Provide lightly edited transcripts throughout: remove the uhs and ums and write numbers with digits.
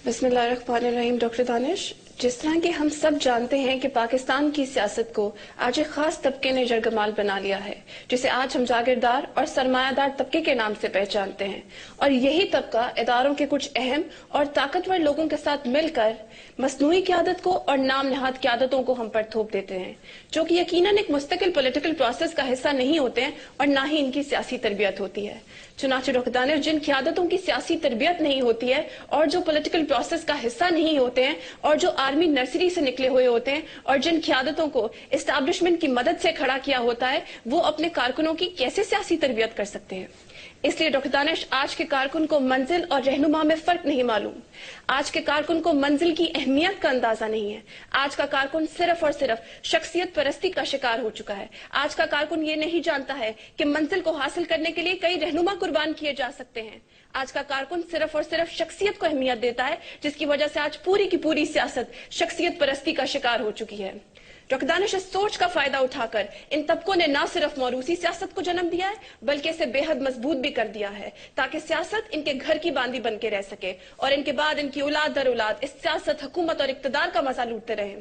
बिस्मिल्लाहिर्रहमानिर्रहीम। डॉक्टर दानिश, जिस तरह के हम सब जानते हैं कि पाकिस्तान की सियासत को आज एक खास तबके ने जरगमाल बना लिया है, जिसे आज हम जागीरदार और सरमायादार तबके के नाम से पहचानते हैं। और यही तबका इदारों के कुछ अहम और ताकतवर लोगों के साथ मिलकर मसनूई क़यादत को और नाम नहाद क़यादतों को हम पर थोप देते हैं, जो कि यकीनन एक मुस्तकिल पॉलिटिकल प्रोसेस का हिस्सा नहीं होते हैं और ना ही इनकी सियासी तरबियत होती है। चुनांचे डॉक्टर दानिश, जिन क़यादतों की सियासी तरबियत नहीं होती है और जो पॉलिटिकल प्रोसेस का हिस्सा नहीं होते हैं और जो आर्मी नर्सरी से निकले हुए होते हैं और जिन क़यादतों को एस्टैब्लिशमेंट की मदद से खड़ा किया होता है, वो अपने कारकुनों की कैसे सियासी तरबियत कर सकते हैं? इसलिए डॉक्टर दानिश, आज के कारकुन को मंजिल और रहनुमा में फर्क नहीं मालूम। आज के कारकुन को मंजिल की अहमियत का अंदाजा नहीं है। आज का कारकुन सिर्फ और सिर्फ शख्सियत परस्ती का शिकार हो चुका है। आज का कारकुन ये नहीं जानता है कि मंजिल को हासिल करने के लिए कई रहनुमा कुर्बान किए जा सकते हैं। आज का कारकुन सिर्फ और सिर्फ शख्सियत को अहमियत देता है, जिसकी वजह से आज पूरी की पूरी सियासत शख्सियत परस्ती का शिकार हो चुकी है। डॉक्टर दानिश, इस सोच का फायदा उठाकर इन तबकों ने न सिर्फ मौरूसी सियासत को जन्म दिया है, बल्कि इसे बेहद मजबूत भी कर दिया है, ताकि सियासत इनके घर की बांदी बन के रह सके और इनके बाद इनकी औलाद दर औलाद इस सियासत, हुकूमत और इक्तदार का मजा लूटते रहे।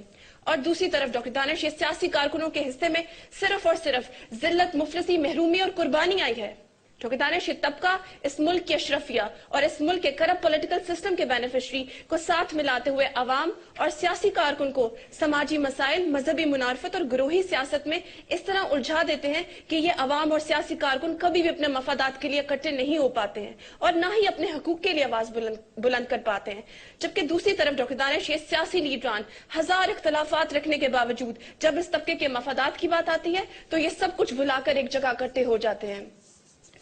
और दूसरी तरफ डॉक्टर दानिश, ये सियासी कारकुनों के हिस्से में सिर्फ और सिर्फ जिल्लत, मुफलिसी, महरूमी और कुर्बानी आई है। डॉक्टर दानिश, ये तबका इस मुल्क की अशरफिया और इस मुल्क के करप्ट पॉलिटिकल सिस्टम के बेनिफिशरी को साथ मिलाते हुए अवाम और सियासी कारकुन को समाजी मसाइल, मजहबी मुनारफत और ग्रोही सियासत में इस तरह उलझा देते हैं कि ये अवाम और सियासी कारकुन कभी भी अपने मफादात के लिए इकट्ठे नहीं हो पाते हैं और ना ही अपने हकूक के लिए आवाज बुलंद कर पाते हैं। जबकि दूसरी तरफ डॉक्टर दानिश, ये सियासी लीडरान हजार इख्तलाफात रखने के बावजूद जब इस तबके के मफादात की बात आती है तो ये सब कुछ भुलाकर एक जगह इकट्ठे हो जाते हैं।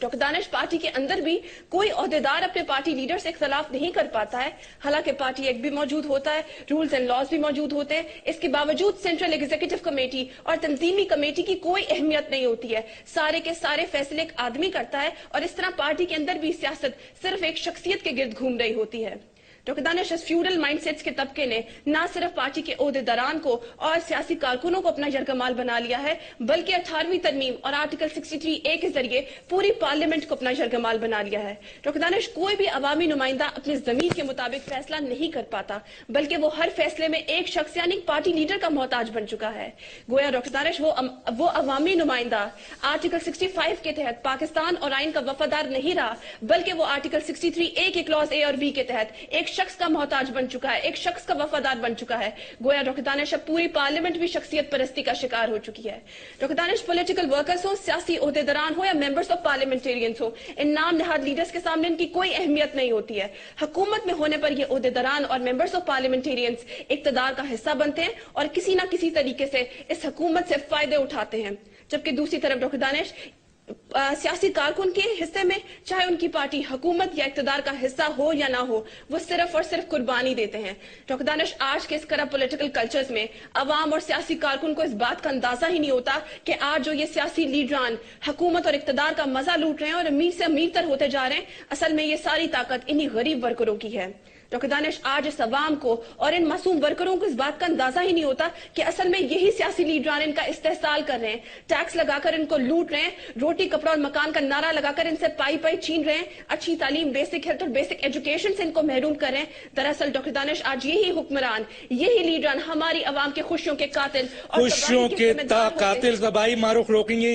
डॉक्टर दानिश, पार्टी के अंदर भी कोई ओहदेदार अपने पार्टी लीडर से इख्तलाफ नहीं कर पाता है। हालांकि पार्टी एक्ट भी मौजूद होता है, रूल्स एंड लॉज भी मौजूद होते हैं, इसके बावजूद सेंट्रल एग्जीक्यूटिव कमेटी और तंजीमी कमेटी की कोई अहमियत नहीं होती है। सारे के सारे फैसले एक आदमी करता है और इस तरह पार्टी के अंदर भी सियासत सिर्फ एक शख्सियत के गिर्द घूम रही होती है। डॉक्टर दानिश, इस फ्यूडल माइंडसेट्स के तबके ने न सिर्फ पार्टी के ओहदेदारान को और सियासी कारकुनों को अपना यरगमाल बना लिया है, बल्कि 18वीं तरमीम और आर्टिकल 63A के जरिए पूरी पार्लियामेंट को अपना यरगमाल बना लिया है। डॉक्टर दानिश, कोई भी अवामी नुमाइंदा अपने जमीर के मुताबिक फैसला नहीं कर पाता, बल्कि वो हर फैसले में एक शख्स यानी पार्टी लीडर का मोहताज बन चुका है। गोया डॉक्टर दानिश, वो अवामी नुमाइंदा आर्टिकल 65 के तहत पाकिस्तान और आइन का वफादार नहीं रहा, बल्कि वो आर्टिकल 63A के क्लॉज A और B के तहत एक शख्स का मोहताज बन चुका है, एक शख्स का वफादार बन चुका है। गोया डॉक्टर दानिश, अब पूरी पार्लियामेंट भी शख्सियत परस्ती का शिकार हो चुकी है। डॉक्टर दानिश, पॉलिटिकल वर्कर्स हो, सियासी ओहदेदारान हो या मेंबर्स ऑफ पार्लियामेंटेरियंस हो, इन नाम नहाद लीडर्स के सामने इनकी कोई अहमियत नहीं होती है। हुकूमत में होने पर ये ओहदेदारान और मेंबर्स ऑफ पार्लियामेंटेरियंस इक्तदार का हिस्सा बनते हैं और किसी ना किसी तरीके से इस हुकूमत से फायदे उठाते हैं। जबकि दूसरी तरफ डॉक्टर दानिश, सियासी कारकुन के हिस्से में चाहे उनकी पार्टी हुकूमत या इक्तदार का हिस्सा हो या ना हो, वो सिर्फ और सिर्फ कुर्बानी देते हैं। डॉक्टर दानिश, आज के इस करप्ट पॉलिटिकल कल्चर्स में अवाम और सियासी कारकुन को इस बात का अंदाजा ही नहीं होता कि आज जो ये सियासी लीडरान हुकूमत और इक्तदार का मजा लूट रहे हैं और अमीर से अमीर तर होते जा रहे हैं, असल में ये सारी ताकत इन्हीं गरीब वर्करों की है। डॉक्टर दानिश, आज इस अवाम को और इन मासूम वर्करों को इस बात का अंदाजा ही नहीं होता कि असल में यही सियासी लीडरान इनका इस्तेहसाल कर रहे हैं, टैक्स लगाकर इनको लूट रहे हैं, रोटी कपड़ा और मकान का नारा लगाकर इनसे पाई पाई छीन रहे हैं, अच्छी तालीम, बेसिक हेल्थ और बेसिक एजुकेशन से इनको महरूम कर रहे हैं। दरअसल डॉक्टर दानिश, आज यही हुक्मरान, यही लीडरान हमारी अवाम के खुशियों के कातिल और खुशियों के कातिल तबाही मारूफ रोकेंगे।